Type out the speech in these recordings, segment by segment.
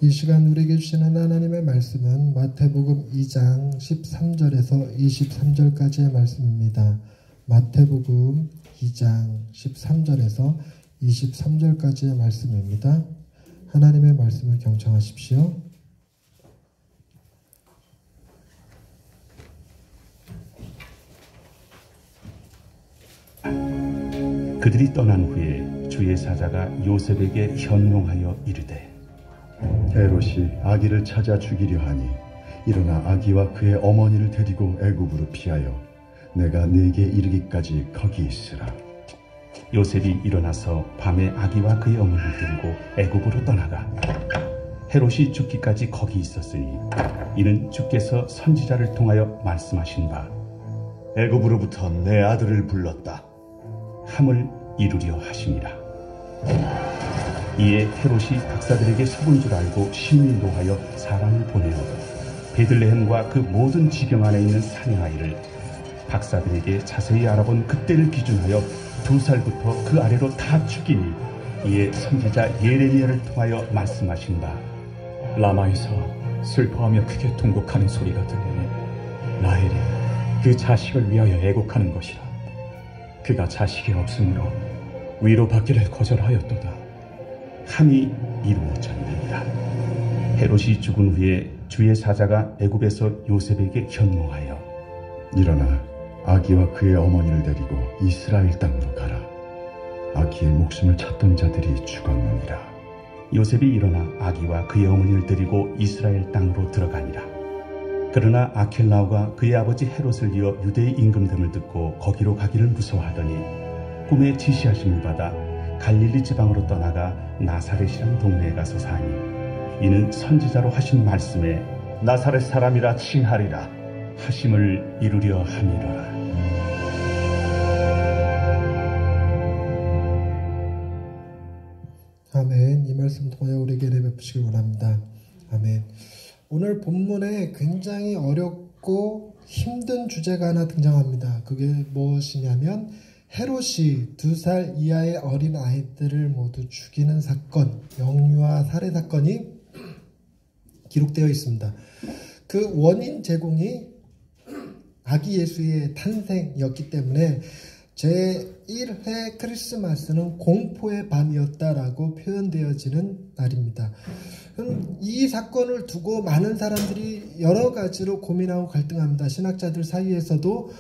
이 시간 우리에게 주시는 하나님의 말씀은 마태복음 2장 13절에서 23절까지의 말씀입니다. 마태복음 2장 13절에서 23절까지의 말씀입니다. 하나님의 말씀을 경청하십시오. 그들이 떠난 후에 주의 사자가 요셉에게 현몽하여 이르되 헤롯이 아기를 찾아 죽이려 하니 일어나 아기와 그의 어머니를 데리고 애굽으로 피하여 내가 네게 이르기까지 거기 있으라. 요셉이 일어나서 밤에 아기와 그의 어머니를 데리고 애굽으로 떠나가 헤롯이 죽기까지 거기 있었으니 이는 주께서 선지자를 통하여 말씀하신 바 애굽으로부터 내 아들을 불렀다 함을 이루려 하시니라. 이에 헤롯이 박사들에게 속은 줄 알고 심히 노하여 사람을 보내어 베들레헴과 그 모든 지경 안에 있는 사냥아이를 박사들에게 자세히 알아본 그때를 기준하여 2살부터 그 아래로 다 죽이니 이에 선지자 예레미야를 통하여 말씀하신 바 라마에서 슬퍼하며 크게 통곡하는 소리가 들리니 라헬이 그 자식을 위하여 애곡하는 것이라. 그가 자식이 없으므로 위로받기를 거절하였도다 함이 이루어졌느니라. 헤롯이 죽은 후에 주의 사자가 애굽에서 요셉에게 현몽하여 일어나 아기와 그의 어머니를 데리고 이스라엘 땅으로 가라. 아기의 목숨을 찾던 자들이 죽었느니라. 요셉이 일어나 아기와 그의 어머니를 데리고 이스라엘 땅으로 들어가니라. 그러나 아켈라오가 그의 아버지 헤롯을 이어 유대의 임금됨을 듣고 거기로 가기를 무서워하더니 꿈에 지시하심을 받아 갈릴리 지방으로 떠나가 나사렛이라는 동네에 가서 사니 이는 선지자로 하신 말씀에 나사렛 사람이라 칭하리라 하심을 이루려 함이로라. 아멘. 이 말씀 통하여 우리에게 은혜 베푸시길 원합니다. 아멘. 오늘 본문에 굉장히 어렵고 힘든 주제가 하나 등장합니다. 그게 무엇이냐면 헤롯이 2살 이하의 어린 아이들을 모두 죽이는 사건, 영유아 살해 사건이 기록되어 있습니다. 그 원인 제공이 아기 예수의 탄생이었기 때문에 제1회 크리스마스는 공포의 밤이었다라고 표현되어지는 날입니다. 이 사건을 두고 많은 사람들이 여러 가지로 고민하고 갈등합니다. 신학자들 사이에서도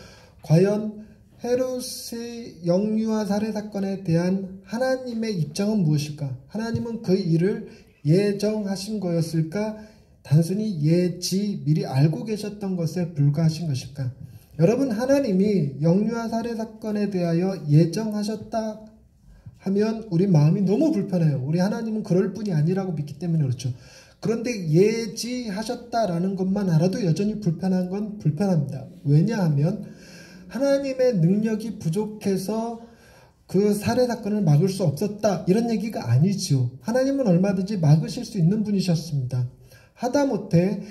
과연 헤롯의 영유아 살해 사건에 대한 하나님의 입장은 무엇일까? 하나님은 그 일을 예정하신 거였을까? 단순히 예지 미리 알고 계셨던 것에 불과하신 것일까? 여러분, 하나님이 영유아 살해 사건에 대하여 예정하셨다 하면 우리 마음이 너무 불편해요. 우리 하나님은 그럴 뿐이 아니라고 믿기 때문에 그렇죠. 그런데 예지하셨다라는 것만 알아도 여전히 불편한 건 불편합니다. 왜냐하면 하나님의 능력이 부족해서 그 살해 사건을 막을 수 없었다 이런 얘기가 아니지요. 하나님은 얼마든지 막으실 수 있는 분이셨습니다. 하다못해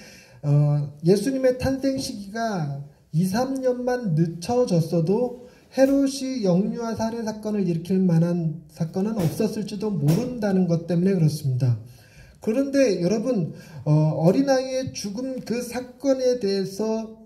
예수님의 탄생 시기가 2, 3년만 늦춰졌어도 헤롯이 영유아 살해 사건을 일으킬 만한 사건은 없었을지도 모른다는 것 때문에 그렇습니다. 그런데 여러분, 어린아이의 죽음 그 사건에 대해서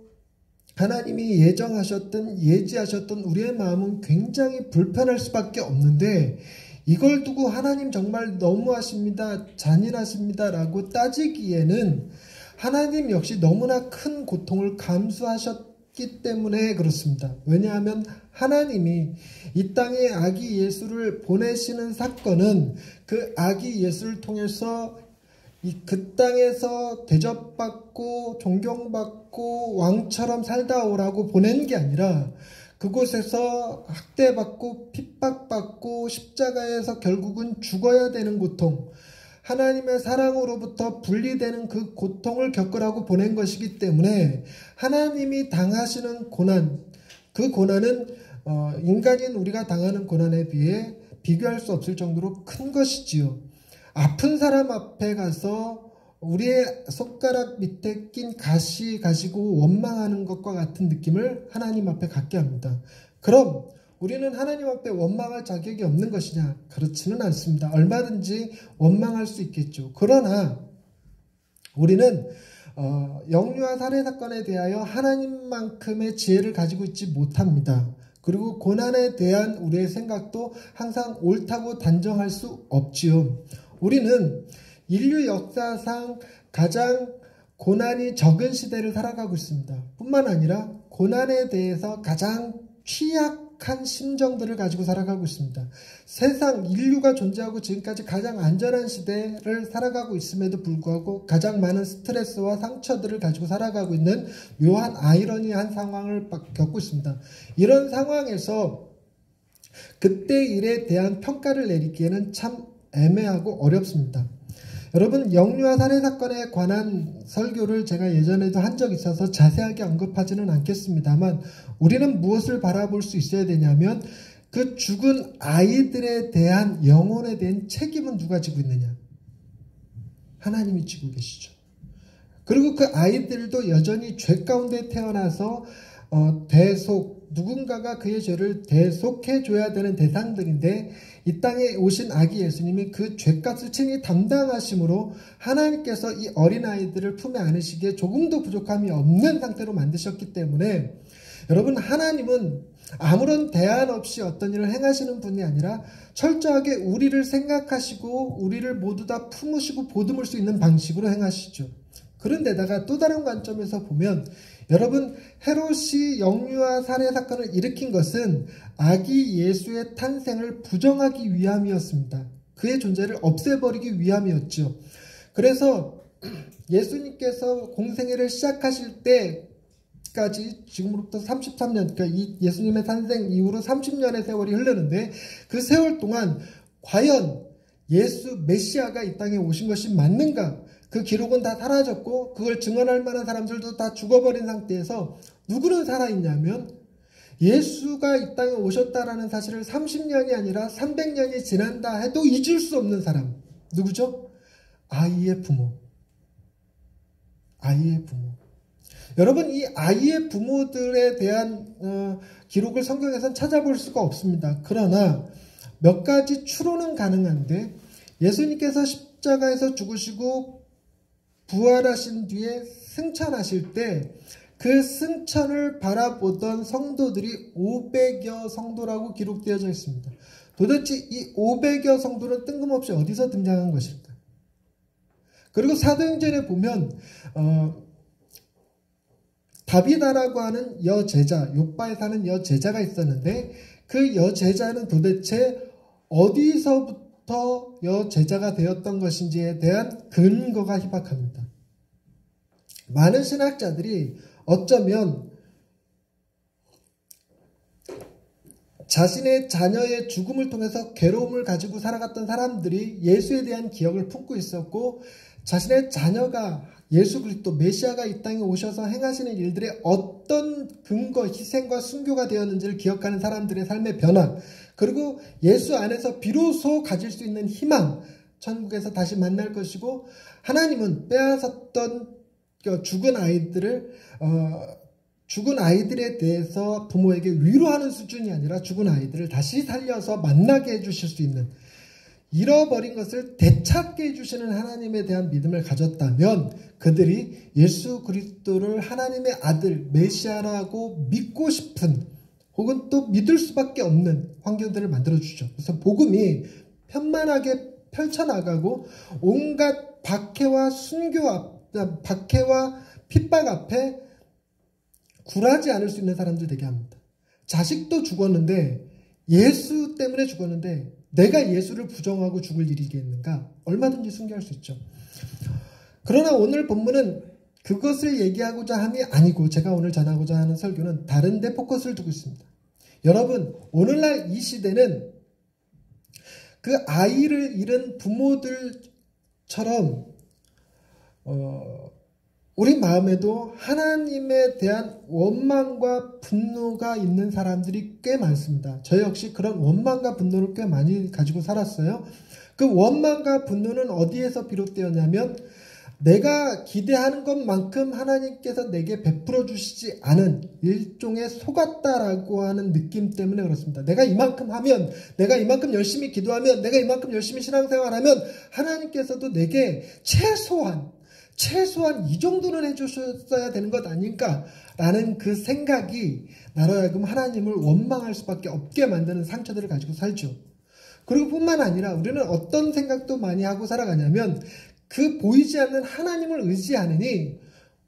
하나님이 예정하셨던 예지하셨던 우리의 마음은 굉장히 불편할 수밖에 없는데 이걸 두고 하나님 정말 너무하십니다, 잔인하십니다 라고 따지기에는 하나님 역시 너무나 큰 고통을 감수하셨기 때문에 그렇습니다. 왜냐하면 하나님이 이 땅에 아기 예수를 보내시는 사건은 그 아기 예수를 통해서 그 땅에서 대접받고 존경받고 왕처럼 살다 오라고 보낸 게 아니라 그곳에서 학대받고 핍박받고 십자가에서 결국은 죽어야 되는 고통, 하나님의 사랑으로부터 분리되는 그 고통을 겪으라고 보낸 것이기 때문에 하나님이 당하시는 고난, 그 고난은 인간인 우리가 당하는 고난에 비해 비교할 수 없을 정도로 큰 것이지요. 아픈 사람 앞에 가서 우리의 손가락 밑에 낀 가시 가지고 원망하는 것과 같은 느낌을 하나님 앞에 갖게 합니다. 그럼 우리는 하나님 앞에 원망할 자격이 없는 것이냐? 그렇지는 않습니다. 얼마든지 원망할 수 있겠죠. 그러나 우리는 영유아 살해 사건에 대하여 하나님만큼의 지혜를 가지고 있지 못합니다. 그리고 고난에 대한 우리의 생각도 항상 옳다고 단정할 수 없지요. 우리는 인류 역사상 가장 고난이 적은 시대를 살아가고 있습니다. 뿐만 아니라 고난에 대해서 가장 취약한 심정들을 가지고 살아가고 있습니다. 세상 인류가 존재하고 지금까지 가장 안전한 시대를 살아가고 있음에도 불구하고 가장 많은 스트레스와 상처들을 가지고 살아가고 있는 묘한 아이러니한 상황을 겪고 있습니다. 이런 상황에서 그때 일에 대한 평가를 내리기에는 참 애매하고 어렵습니다. 여러분, 영유아 살해 사건에 관한 설교를 제가 예전에도 한 적이 있어서 자세하게 언급하지는 않겠습니다만, 우리는 무엇을 바라볼 수 있어야 되냐면 그 죽은 아이들에 대한 영혼에 대한 책임은 누가 지고 있느냐? 하나님이 지고 계시죠. 그리고 그 아이들도 여전히 죄 가운데 태어나서 누군가가 그의 죄를 대속해 줘야 되는 대상들인데, 이 땅에 오신 아기 예수님이 그 죄값을 친히 담당하심으로 하나님께서 이 어린아이들을 품에 안으시기에 조금도 부족함이 없는 상태로 만드셨기 때문에, 여러분, 하나님은 아무런 대안 없이 어떤 일을 행하시는 분이 아니라 철저하게 우리를 생각하시고 우리를 모두 다 품으시고 보듬을 수 있는 방식으로 행하시죠. 그런데다가 또 다른 관점에서 보면, 여러분, 헤롯이 영유아 살해 사건을 일으킨 것은 아기 예수의 탄생을 부정하기 위함이었습니다. 그의 존재를 없애버리기 위함이었죠. 그래서 예수님께서 공생애를 시작하실 때까지 지금으로부터 33년, 그러니까 이 예수님의 탄생 이후로 30년의 세월이 흐르는데, 그 세월 동안 과연 예수 메시아가 이 땅에 오신 것이 맞는가? 그 기록은 다 사라졌고 그걸 증언할 만한 사람들도 다 죽어버린 상태에서 누구는 살아있냐면, 예수가 이 땅에 오셨다라는 사실을 30년이 아니라 300년이 지난다 해도 잊을 수 없는 사람. 누구죠? 아이의 부모. 아이의 부모. 여러분, 이 아이의 부모들에 대한 기록을 성경에서는 찾아볼 수가 없습니다. 그러나 몇 가지 추론은 가능한데, 예수님께서 십자가에서 죽으시고 부활하신 뒤에 승천하실 때 그 승천을 바라보던 성도들이 500여 성도라고 기록되어져 있습니다. 도대체 이 500여 성도는 뜬금없이 어디서 등장한 것일까? 그리고 사도행전에 보면 다비다라고 하는 여제자, 요빠에 사는 여제자가 있었는데, 그 여제자는 도대체 어디서부터 여제자가 되었던 것인지에 대한 근거가 희박합니다. 많은 신학자들이 어쩌면 자신의 자녀의 죽음을 통해서 괴로움을 가지고 살아갔던 사람들이 예수에 대한 기억을 품고 있었고, 자신의 자녀가 예수 그리스도 메시아가 이 땅에 오셔서 행하시는 일들의 어떤 근거, 희생과 순교가 되었는지를 기억하는 사람들의 삶의 변화, 그리고 예수 안에서 비로소 가질 수 있는 희망, 천국에서 다시 만날 것이고, 하나님은 빼앗았던 죽은 아이들에 대해서 부모에게 위로하는 수준이 아니라 죽은 아이들을 다시 살려서 만나게 해주실 수 있는, 잃어버린 것을 되찾게 해주시는 하나님에 대한 믿음을 가졌다면, 그들이 예수 그리스도를 하나님의 아들 메시아라고 믿고 싶은, 혹은 또 믿을 수밖에 없는 환경들을 만들어주죠. 그래서 복음이 편만하게 펼쳐나가고 온갖 박해와 박해와 핍박 앞에 굴하지 않을 수 있는 사람들 되게 합니다. 자식도 죽었는데, 예수 때문에 죽었는데 내가 예수를 부정하고 죽을 일이겠는가? 얼마든지 순교할 수 있죠. 그러나 오늘 본문은 그것을 얘기하고자 함이 아니고, 제가 오늘 전하고자 하는 설교는 다른 데 포커스를 두고 있습니다. 여러분, 오늘날 이 시대는 그 아이를 잃은 부모들처럼 우리 마음에도 하나님에 대한 원망과 분노가 있는 사람들이 꽤 많습니다. 저 역시 그런 원망과 분노를 꽤 많이 가지고 살았어요. 그 원망과 분노는 어디에서 비롯되었냐면, 내가 기대하는 것만큼 하나님께서 내게 베풀어 주시지 않은 일종의 속았다라고 하는 느낌 때문에 그렇습니다. 내가 이만큼 하면, 내가 이만큼 열심히 기도하면, 내가 이만큼 열심히 신앙생활하면 하나님께서도 내게 최소한 최소한 이 정도는 해주셨어야 되는 것 아닌가라는 그 생각이 나로 하여금 하나님을 원망할 수밖에 없게 만드는 상처들을 가지고 살죠. 그리고 뿐만 아니라 우리는 어떤 생각도 많이 하고 살아가냐면 그 보이지 않는 하나님을 의지하느니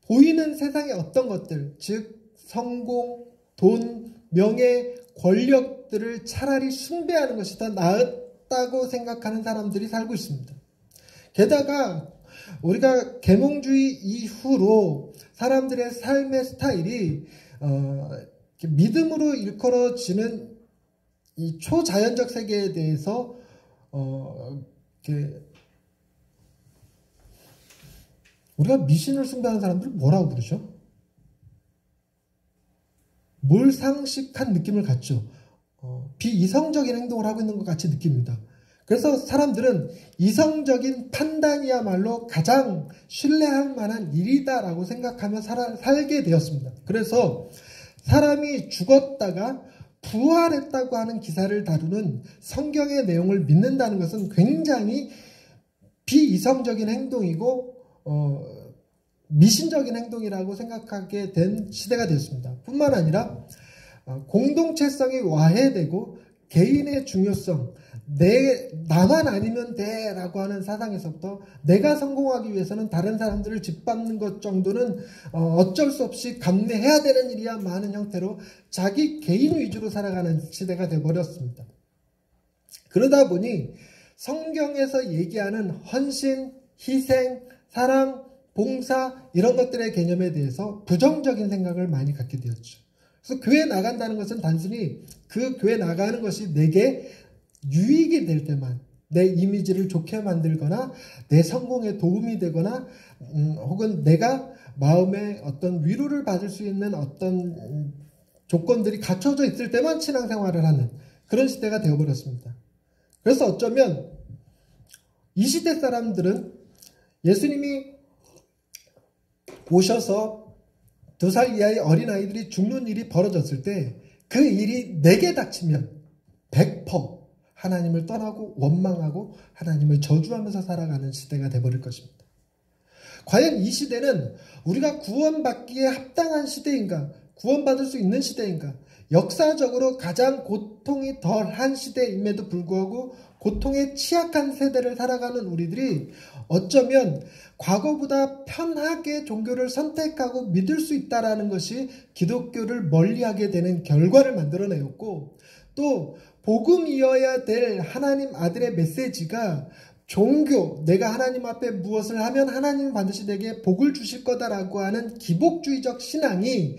보이는 세상의 어떤 것들, 즉 성공, 돈, 명예, 권력들을 차라리 숭배하는 것이 더 나았다고 생각하는 사람들이 살고 있습니다. 게다가 우리가 계몽주의 이후로 사람들의 삶의 스타일이 믿음으로 일컬어지는 이 초자연적 세계에 대해서 우리가 미신을 숭배하는 사람들을 뭐라고 부르죠? 몰상식한 느낌을 갖죠. 비이성적인 행동을 하고 있는 것 같이 느낍니다. 그래서 사람들은 이성적인 판단이야말로 가장 신뢰할 만한 일이다라고 생각하며 살게 되었습니다. 그래서 사람이 죽었다가 부활했다고 하는 기사를 다루는 성경의 내용을 믿는다는 것은 굉장히 비이성적인 행동이고 미신적인 행동이라고 생각하게 된 시대가 되었습니다. 뿐만 아니라 공동체성이 와해되고 개인의 중요성, 나만 아니면 돼 라고 하는 사상에서부터 내가 성공하기 위해서는 다른 사람들을 짓밟는 것 정도는 어쩔 수 없이 감내해야 되는 일이야 많은 형태로 자기 개인 위주로 살아가는 시대가 되어버렸습니다. 그러다 보니 성경에서 얘기하는 헌신, 희생, 사랑, 봉사 이런 것들의 개념에 대해서 부정적인 생각을 많이 갖게 되었죠. 그래서 교회 나간다는 것은 단순히 그 교회 나가는 것이 내게 유익이 될 때만, 내 이미지를 좋게 만들거나 내 성공에 도움이 되거나 혹은 내가 마음에 어떤 위로를 받을 수 있는 어떤 조건들이 갖춰져 있을 때만 신앙생활을 하는 그런 시대가 되어버렸습니다. 그래서 어쩌면 이 시대 사람들은 예수님이 오셔서 2살 이하의 어린아이들이 죽는 일이 벌어졌을 때 그 일이 내게 닥치면 100% 하나님을 떠나고 원망하고 하나님을 저주하면서 살아가는 시대가 되어버릴 것입니다. 과연 이 시대는 우리가 구원받기에 합당한 시대인가? 구원받을 수 있는 시대인가? 역사적으로 가장 고통이 덜한 시대임에도 불구하고 고통에 취약한 세대를 살아가는 우리들이 어쩌면 과거보다 편하게 종교를 선택하고 믿을 수 있다는 것이 기독교를 멀리하게 되는 결과를 만들어내었고, 또 복음이어야 될 하나님 아들의 메시지가 종교, 내가 하나님 앞에 무엇을 하면 하나님은 반드시 내게 복을 주실 거다라고 하는 기복주의적 신앙이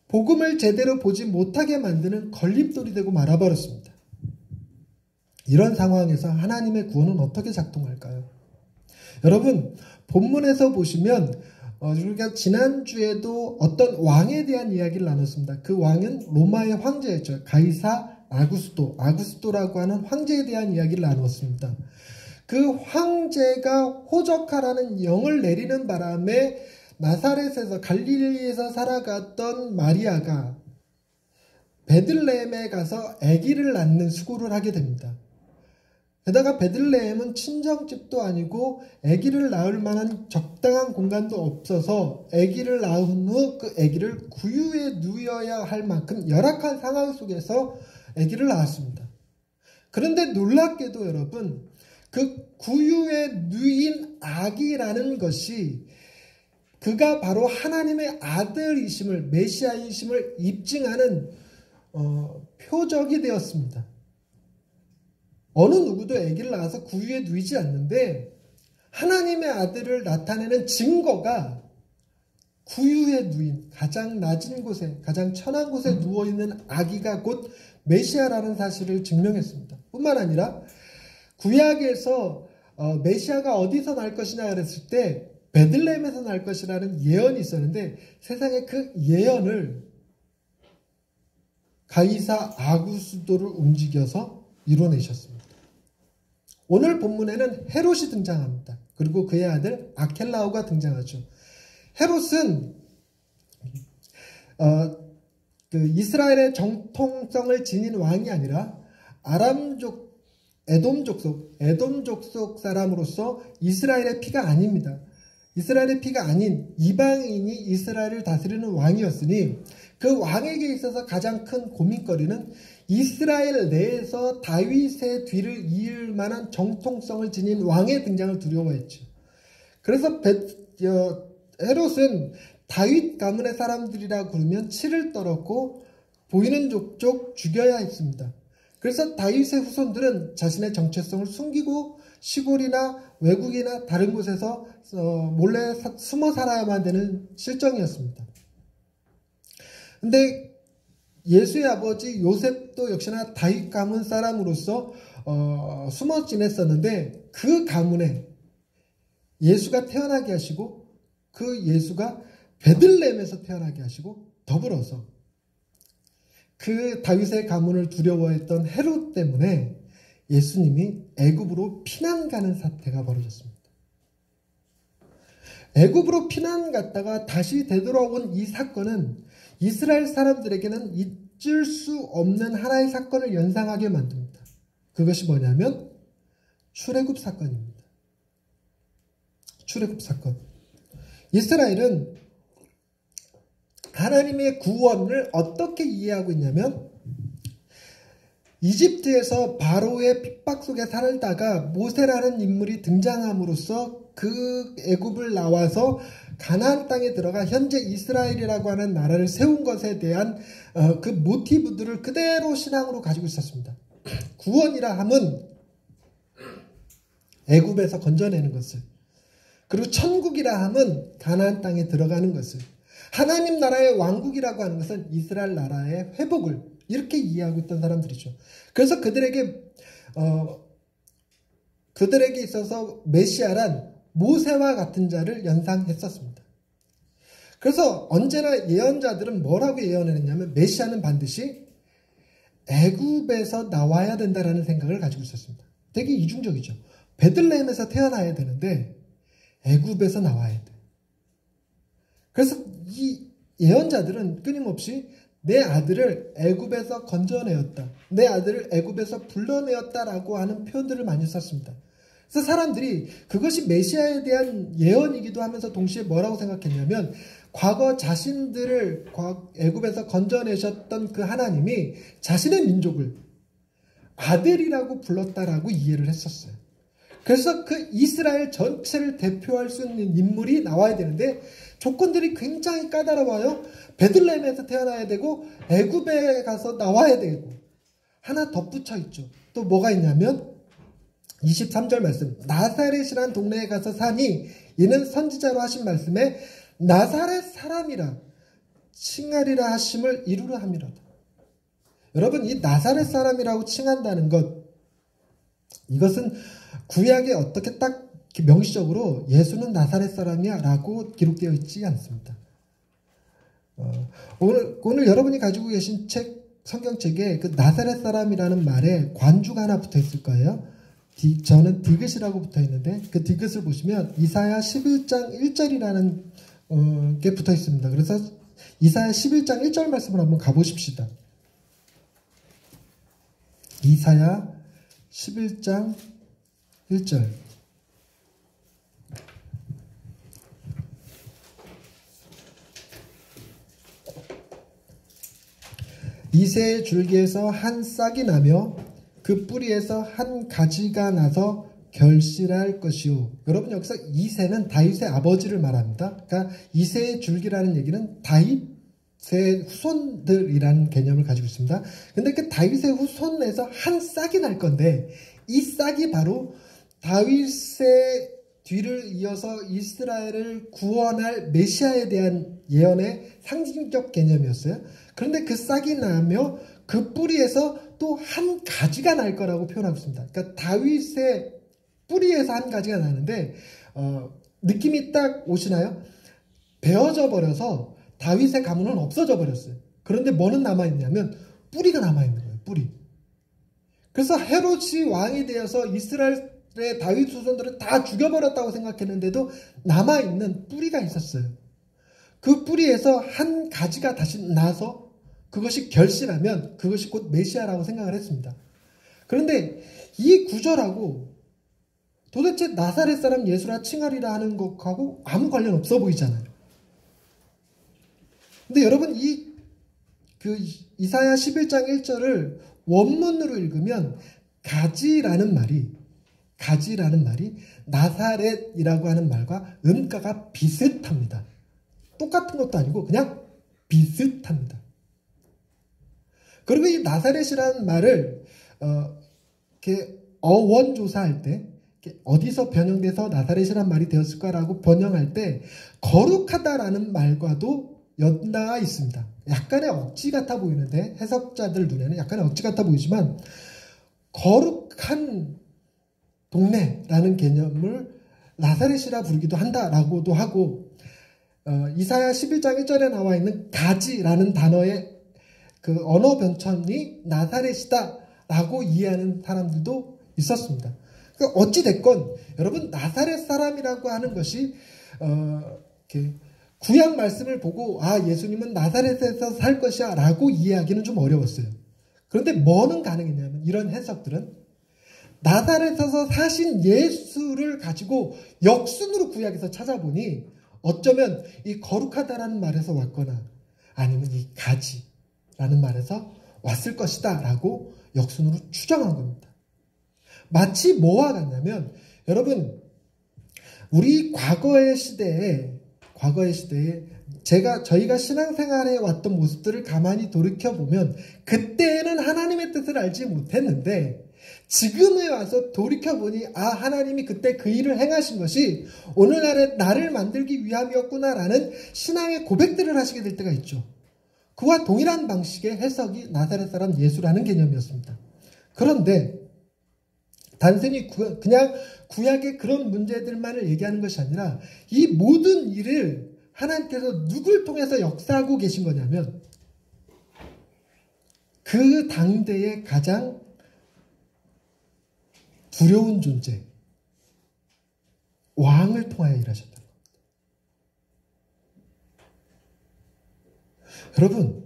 복음을 제대로 보지 못하게 만드는 걸림돌이 되고 말아버렸습니다. 이런 상황에서 하나님의 구원은 어떻게 작동할까요? 여러분, 본문에서 보시면 우리가 지난주에도 어떤 왕에 대한 이야기를 나눴습니다. 그 왕은 로마의 황제였죠. 가이사 아구스토라고 하는 황제에 대한 이야기를 나눴습니다. 그 황제가 호적하라는 영을 내리는 바람에 나사렛에서 갈릴리에서 살아갔던 마리아가 베들레헴에 가서 아기를 낳는 수고를 하게 됩니다. 게다가 베들레헴은 친정집도 아니고 아기를 낳을 만한 적당한 공간도 없어서 아기를 낳은 후 그 아기를 구유에 누여야 할 만큼 열악한 상황 속에서 아기를 낳았습니다. 그런데 놀랍게도 여러분, 그 구유에 누인 아기라는 것이 그가 바로 하나님의 아들이심을, 메시아이심을 입증하는 표적이 되었습니다. 어느 누구도 아기를 낳아서 구유에 누이지 않는데 하나님의 아들을 나타내는 증거가 구유에 누인 가장 낮은 곳에, 가장 천한 곳에 누워있는 아기가 곧 메시아라는 사실을 증명했습니다. 뿐만 아니라 구약에서 메시아가 어디서 날 것이냐 그랬을 때 베들레헴에서 날 것이라는 예언이 있었는데 세상에 그 예언을 가이사 아구스도를 움직여서 이뤄내셨습니다. 오늘 본문에는 헤롯이 등장합니다. 그리고 그의 아들 아켈라오가 등장하죠. 헤롯은 이스라엘의 정통성을 지닌 왕이 아니라 에돔 족속 사람으로서 이스라엘의 피가 아닙니다. 이스라엘의 피가 아닌 이방인이 이스라엘을 다스리는 왕이었으니 그 왕에게 있어서 가장 큰 고민거리는 이스라엘 내에서 다윗의 뒤를 이을 만한 정통성을 지닌 왕의 등장을 두려워했죠. 그래서 헤롯은 다윗 가문의 사람들이라 부르면 치를 떨었고 보이는 족족 죽여야 했습니다. 그래서 다윗의 후손들은 자신의 정체성을 숨기고 시골이나 외국이나 다른 곳에서 몰래 숨어 살아야만 되는 실정이었습니다. 근데 예수의 아버지 요셉도 역시나 다윗 가문 사람으로서 숨어 지냈었는데 그 가문에 예수가 태어나게 하시고 그 예수가 베들레헴에서 태어나게 하시고 더불어서 그 다윗의 가문을 두려워했던 헤롯 때문에 예수님이 애굽으로 피난 가는 사태가 벌어졌습니다. 애굽으로 피난 갔다가 다시 되돌아온 이 사건은 이스라엘 사람들에게는 잊을 수 없는 하나의 사건을 연상하게 만듭니다. 그것이 뭐냐면 출애굽 사건입니다. 출애굽 사건. 이스라엘은 하나님의 구원을 어떻게 이해하고 있냐면 이집트에서 바로의 핍박 속에 살다가 모세라는 인물이 등장함으로써 그 애굽을 나와서 가나안 땅에 들어가 현재 이스라엘이라고 하는 나라를 세운 것에 대한 그 모티브들을 그대로 신앙으로 가지고 있었습니다. 구원이라 함은 애굽에서 건져내는 것을, 그리고 천국이라 함은 가나안 땅에 들어가는 것을, 하나님 나라의 왕국이라고 하는 것은 이스라엘 나라의 회복을 이렇게 이해하고 있던 사람들이죠. 그래서 그들에게 있어서 메시아란 모세와 같은 자를 연상했었습니다. 그래서 언제나 예언자들은 뭐라고 예언을 했냐면 메시아는 반드시 애굽에서 나와야 된다라는 생각을 가지고 있었습니다. 되게 이중적이죠. 베들레헴에서 태어나야 되는데 애굽에서 나와야 돼. 그래서 이 예언자들은 끊임없이 내 아들을 애굽에서 건져내었다, 내 아들을 애굽에서 불러내었다라고 하는 표현들을 많이 썼습니다. 그래서 사람들이 그것이 메시아에 대한 예언이기도 하면서 동시에 뭐라고 생각했냐면 과거 자신들을 애굽에서 건져내셨던 그 하나님이 자신의 민족을 아들이라고 불렀다라고 이해를 했었어요. 그래서 그 이스라엘 전체를 대표할 수 있는 인물이 나와야 되는데 조건들이 굉장히 까다로워요. 베들레헴에서 태어나야 되고 애굽에 가서 나와야 되고 하나 덧붙여 있죠. 또 뭐가 있냐면 23절 말씀, 나사렛이란 동네에 가서 사니 이는 선지자로 하신 말씀에 나사렛 사람이라 칭하리라 하심을 이루려 함이로다. 여러분, 이 나사렛 사람이라고 칭한다는 것, 이것은 구약에 어떻게 딱 명시적으로 예수는 나사렛 사람이야 라고 기록되어 있지 않습니다. 오늘 여러분이 가지고 계신 성경책에 그 나사렛 사람이라는 말에 관주가 하나 붙어 있을 거예요. 저는 디귿이라고 붙어 있는데 그 디귿을 보시면 이사야 11장 1절이라는 게 붙어 있습니다. 그래서 이사야 11장 1절 말씀을 한번 가보십시다. 이사야 11장 1절. 이새의 줄기에서 한 싹이 나며 그 뿌리에서 한 가지가 나서 결실할 것이요. 여러분, 여기서 이새는 다윗의 아버지를 말합니다. 그러니까 이새의 줄기라는 얘기는 다윗의 후손들이라는 개념을 가지고 있습니다. 근데 그 다윗의 후손에서 한 싹이 날 건데 이 싹이 바로 다윗의 뒤를 이어서 이스라엘을 구원할 메시아에 대한 예언의 상징적 개념이었어요. 그런데 그 싹이 나며 그 뿌리에서 또 한 가지가 날 거라고 표현하고 있습니다. 그러니까 다윗의 뿌리에서 한 가지가 나는데 느낌이 딱 오시나요? 베어져 버려서 다윗의 가문은 없어져 버렸어요. 그런데 뭐는 남아있냐면 뿌리가 남아있는 거예요. 뿌리. 그래서 헤롯이 왕이 되어서 이스라엘의 다윗 후손들을 다 죽여버렸다고 생각했는데도 남아있는 뿌리가 있었어요. 그 뿌리에서 한 가지가 다시 나서 그것이 결실하면 그것이 곧 메시아라고 생각을 했습니다. 그런데 이 구절하고 도대체 나사렛 사람 예수라 칭하리라 하는 것하고 아무 관련 없어 보이잖아요. 근데 여러분 이사야 11장 1절을 원문으로 읽으면 가지라는 말이 나사렛이라고 하는 말과 음가가 비슷합니다. 똑같은 것도 아니고 그냥 비슷합니다. 그리고 이 나사렛이라는 말을 이렇게 어원조사할 때 어디서 변형돼서 나사렛이라는 말이 되었을까라고 번역할 때 거룩하다라는 말과도 연다가 있습니다. 약간의 억지 같아 보이는데 해석자들 눈에는 약간의 억지 같아 보이지만 거룩한 동네라는 개념을 나사렛이라 부르기도 한다라고도 하고 이사야 11장 1절에 나와 있는 가지라는 단어의 그 언어 변천이 나사렛이다라고 이해하는 사람들도 있었습니다. 그러니까 어찌됐건 여러분 나사렛 사람이라고 하는 것이 이렇게 구약 말씀을 보고 예수님은 나사렛에서 살 것이야 라고 이해하기는 좀 어려웠어요. 그런데 뭐는 가능했냐면 이런 해석들은 나사렛에서 사신 예수를 가지고 역순으로 구약에서 찾아보니 어쩌면 이 거룩하다라는 말에서 왔거나 아니면 이 가지라는 말에서 왔을 것이다 라고 역순으로 추정한 겁니다. 마치 뭐와 같냐면 여러분 우리 과거의 시대에 저희가 신앙생활에 왔던 모습들을 가만히 돌이켜보면 그때는 하나님의 뜻을 알지 못했는데 지금에 와서 돌이켜보니 하나님이 그때 그 일을 행하신 것이 오늘날의 나를 만들기 위함이었구나라는 신앙의 고백들을 하시게 될 때가 있죠. 그와 동일한 방식의 해석이 나사렛 사람 예수라는 개념이었습니다. 그런데 단순히 그냥 구약의 그런 문제들만을 얘기하는 것이 아니라 이 모든 일을 하나님께서 누굴 통해서 역사하고 계신 거냐면 그 당대의 가장 두려운 존재 왕을 통하여 일하셨다는 겁니다. 여러분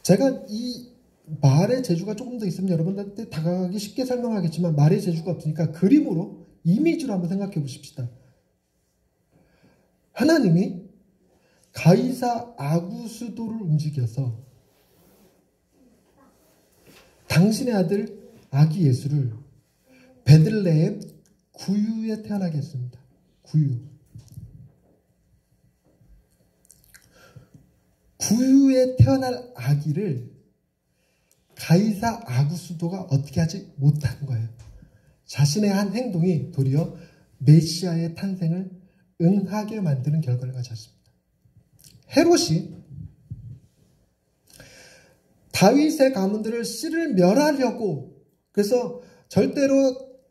제가 이 말의 재주가 조금 더 있으면 여러분들한테 다가가기 쉽게 설명하겠지만 말의 재주가 없으니까 그림으로 이미지로 한번 생각해 보십시다. 하나님이 가이사 아구스도를 움직여서 당신의 아들 아기 예수를 베들레헴 구유에 태어나게 했습니다. 구유에 태어날 아기를 가이사 아구스도가 어떻게 하지 못한 거예요. 자신의 한 행동이 도리어 메시아의 탄생을 응하게 만드는 결과를 가졌습니다. 헤롯이 다윗의 가문들을 씨를 멸하려고 그래서 절대로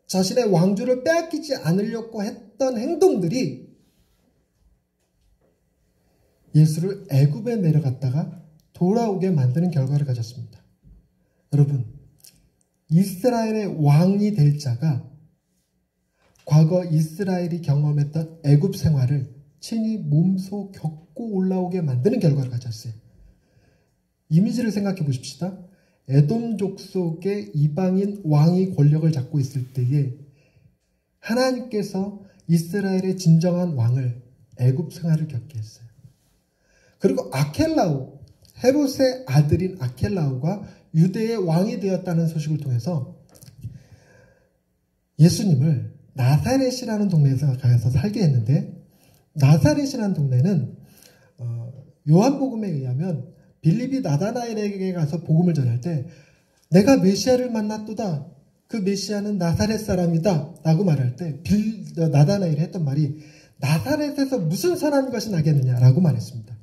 자신의 왕조를 빼앗기지 않으려고 했던 행동들이 예수를 애굽에 내려갔다가 돌아오게 만드는 결과를 가졌습니다. 여러분, 이스라엘의 왕이 될 자가 과거 이스라엘이 경험했던 애굽 생활을 친히 몸소 겪고 올라오게 만드는 결과를 가졌어요. 이미지를 생각해 보십시다. 에돔족 속의 이방인 왕이 권력을 잡고 있을 때에 하나님께서 이스라엘의 진정한 왕을 애굽 생활을 겪게 했어요. 그리고 아켈라우, 헤롯의 아들인 아켈라우가 유대의 왕이 되었다는 소식을 통해서 예수님을 나사렛이라는 동네에서 가서 살게 했는데 나사렛이라는 동네는 요한복음에 의하면 빌립이 나다나엘에게 가서 복음을 전할 때 내가 메시아를 만났도다. 그 메시아는 나사렛 사람이다 라고 말할 때 나다나엘이 했던 말이 나사렛에서 무슨 선한 것이 나겠느냐라고 말했습니다.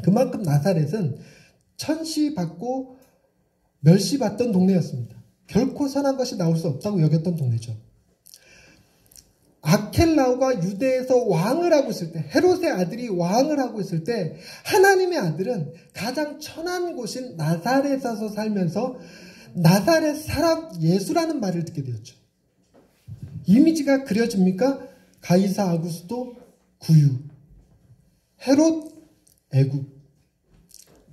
그만큼 나사렛은 천시받고 멸시받던 동네였습니다. 결코 선한 것이 나올 수 없다고 여겼던 동네죠. 아켈라우가 유대에서 왕을 하고 있을 때, 헤롯의 아들이 왕을 하고 있을 때 하나님의 아들은 가장 천한 곳인 나사렛에서 살면서 나사렛 사람 예수라는 말을 듣게 되었죠. 이미지가 그려집니까? 가이사 아구스도 구유, 헤롯 애굽,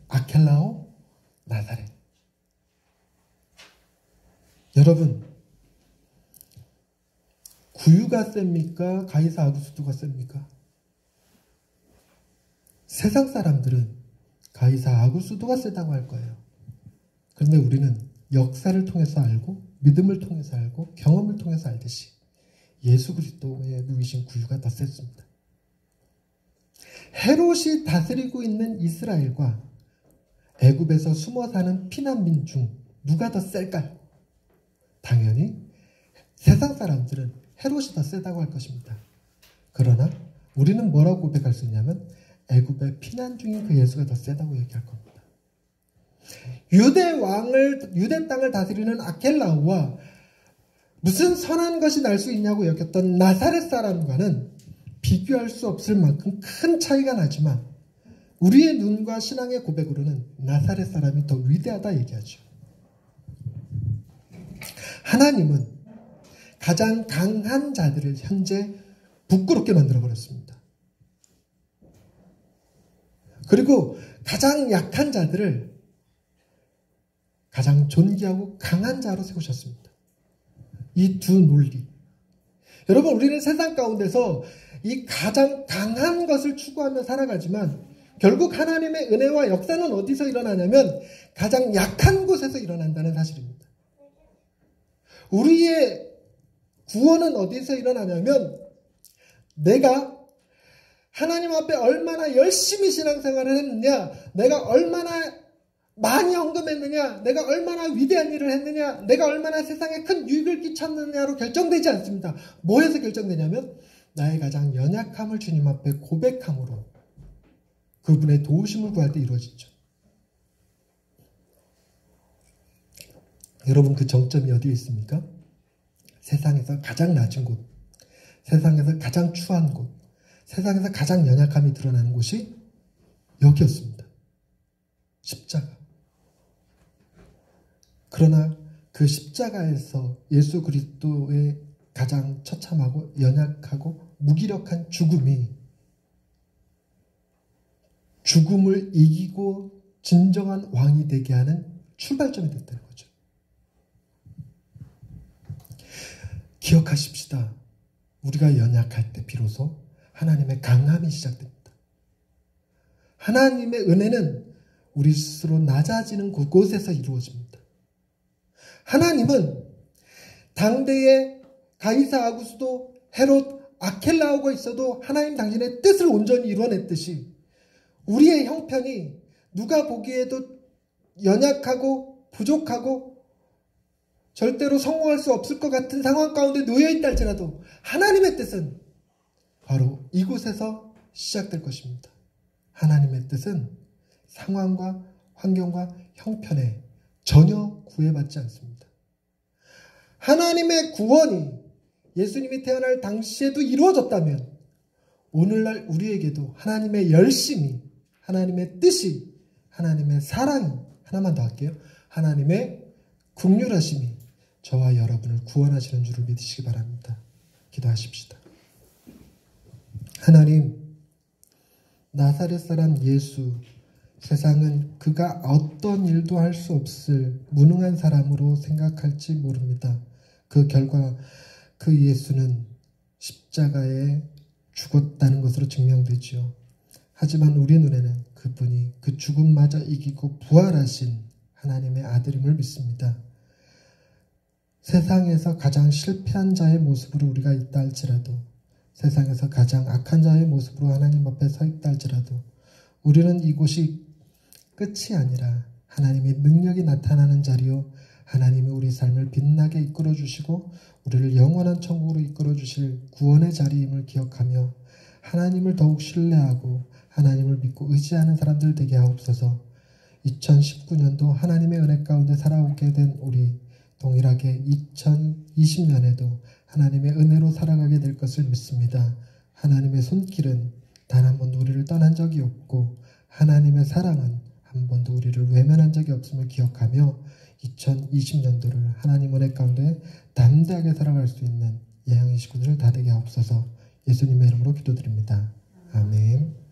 아켈라오 나사렛. 여러분, 구유가 셉니까? 가이사 아구스도가 셉니까? 세상 사람들은 가이사 아구스도가 세다고 할 거예요. 그런데 우리는 역사를 통해서 알고, 믿음을 통해서 알고, 경험을 통해서 알듯이 예수 그리스도의 누이신 구유가 더 셌습니다. 헤롯이 다스리고 있는 이스라엘과 애굽에서 숨어 사는 피난민 중 누가 더 셀까요? 당연히 세상 사람들은 헤롯이 더 세다고 할 것입니다. 그러나 우리는 뭐라고 고백할 수 있냐면 애굽에 피난 중인 그 예수가 더 세다고 얘기할 겁니다. 유대 땅을 다스리는 아켈라우와 무슨 선한 것이 날 수 있냐고 여겼던 나사렛 사람과는 비교할 수 없을 만큼 큰 차이가 나지만 우리의 눈과 신앙의 고백으로는 나사렛 사람이 더 위대하다 얘기하죠. 하나님은 가장 강한 자들을 현재 부끄럽게 만들어버렸습니다. 그리고 가장 약한 자들을 가장 존귀하고 강한 자로 세우셨습니다. 이 두 논리. 여러분, 우리는 세상 가운데서 이 가장 강한 것을 추구하며 살아가지만 결국 하나님의 은혜와 역사는 어디서 일어나냐면 가장 약한 곳에서 일어난다는 사실입니다. 우리의 구원은 어디서 일어나냐면 내가 하나님 앞에 얼마나 열심히 신앙생활을 했느냐, 내가 얼마나 많이 헌금했느냐, 내가 얼마나 위대한 일을 했느냐, 내가 얼마나 세상에 큰 유익을 끼쳤느냐로 결정되지 않습니다. 뭐에서 결정되냐면 나의 가장 연약함을 주님 앞에 고백함으로 그분의 도우심을 구할 때 이루어지죠. 여러분, 그 정점이 어디에 있습니까? 세상에서 가장 낮은 곳, 세상에서 가장 추한 곳, 세상에서 가장 연약함이 드러나는 곳이 여기였습니다. 십자가. 그러나 그 십자가에서 예수 그리스도의 가장 처참하고 연약하고 무기력한 죽음이 죽음을 이기고 진정한 왕이 되게 하는 출발점이 됐다는 거죠. 기억하십시다. 우리가 연약할 때 비로소 하나님의 강함이 시작됩니다. 하나님의 은혜는 우리 스스로 낮아지는 그곳에서 이루어집니다. 하나님은 당대의 가이사 아구스도, 헤롯, 아켈라오가 있어도 하나님 당신의 뜻을 온전히 이루어냈듯이 우리의 형편이 누가 보기에도 연약하고 부족하고 절대로 성공할 수 없을 것 같은 상황 가운데 놓여있다 할지라도 하나님의 뜻은 바로 이곳에서 시작될 것입니다. 하나님의 뜻은 상황과 환경과 형편에 전혀 구애받지 않습니다. 하나님의 구원이 예수님이 태어날 당시에도 이루어졌다면 오늘날 우리에게도 하나님의 열심이, 하나님의 뜻이, 하나님의 사랑이, 하나만 더 할게요. 하나님의 긍휼하심이 저와 여러분을 구원하시는 줄을 믿으시기 바랍니다. 기도하십시다. 하나님, 나사렛 사람 예수, 세상은 그가 어떤 일도 할 수 없을 무능한 사람으로 생각할지 모릅니다. 그 결과 그 예수는 십자가에 죽었다는 것으로 증명되지요. 하지만 우리 눈에는 그분이 그 죽음마저 이기고 부활하신 하나님의 아들임을 믿습니다. 세상에서 가장 실패한 자의 모습으로 우리가 있다 할지라도, 세상에서 가장 악한 자의 모습으로 하나님 앞에 서 있다 할지라도 우리는 이곳이 끝이 아니라 하나님의 능력이 나타나는 자리요, 하나님이 우리 삶을 빛나게 이끌어 주시고 우리를 영원한 천국으로 이끌어 주실 구원의 자리임을 기억하며 하나님을 더욱 신뢰하고 하나님을 믿고 의지하는 사람들 되게 하옵소서. 2019년도 하나님의 은혜 가운데 살아오게 된 우리 동일하게 2020년에도 하나님의 은혜로 살아가게 될 것을 믿습니다. 하나님의 손길은 단 한 번도 우리를 떠난 적이 없고 하나님의 사랑은 한 번도 우리를 외면한 적이 없음을 기억하며 2020년도를 하나님 은혜 가운데 담대하게 살아갈 수 있는 예양의 식구들을 다 되게 하옵소서. 예수님의 이름으로 기도드립니다. 아멘.